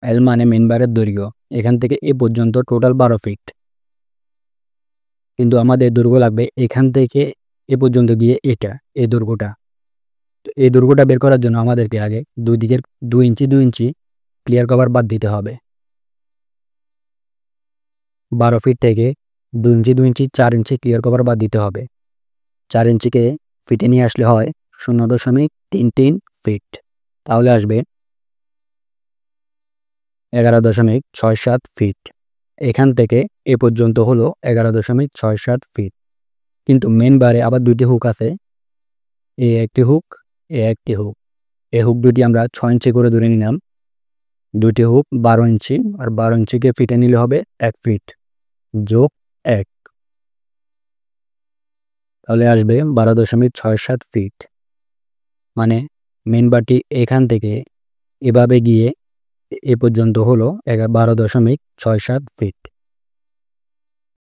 এল মানে মেন বারের দৈর্ঘ্য, এখান থেকে এ পর্যন্ত টোটাল 12 ফিট, কিন্তু আমাদের দৈর্ঘ্য লাগবে এখান থেকে এ পর্যন্ত গিয়ে এটা, এই দৈর্ঘ্যটা। তো এই দৈর্ঘ্যটা বের করার জন্য আমাদেরকে আগে দুই দিকের 2 ইঞ্চি 2 ইঞ্চি ক্লিয়ার কভার বাদ দিতে হবে। 12 ফিট থেকে 2 ইঞ্চি 2 ইঞ্চি 4 ইঞ্চি ক্লিয়ার কভার বাদ দিতে হবে। 4 ইঞ্চিকে ফিটে নিয়ে আসলে হয় 0.33 ফিট, তাহলে আসবে 11.67 ফিট। এখান থেকে এ পর্যন্ত হলো 11.67 ফিট। কিন্তু মেন বারে আবার দুইটি হুক আছে, এ একটি হুক, এ একটি হুক। এই হুক দুটি আমরা 6 ইঞ্চি করে ধরে নিলাম। দুটি হুক 12 ইঞ্চি, আর 12 ইঞ্চিকে ফিটে নিলে হবে 1 ফিট যোগ 1, তাহলে আসবে 12.67 ফিট। মানে মেন বারটি এখান থেকে এভাবে গিয়ে এ পর্যন্ত হলো 12.67 ফিট।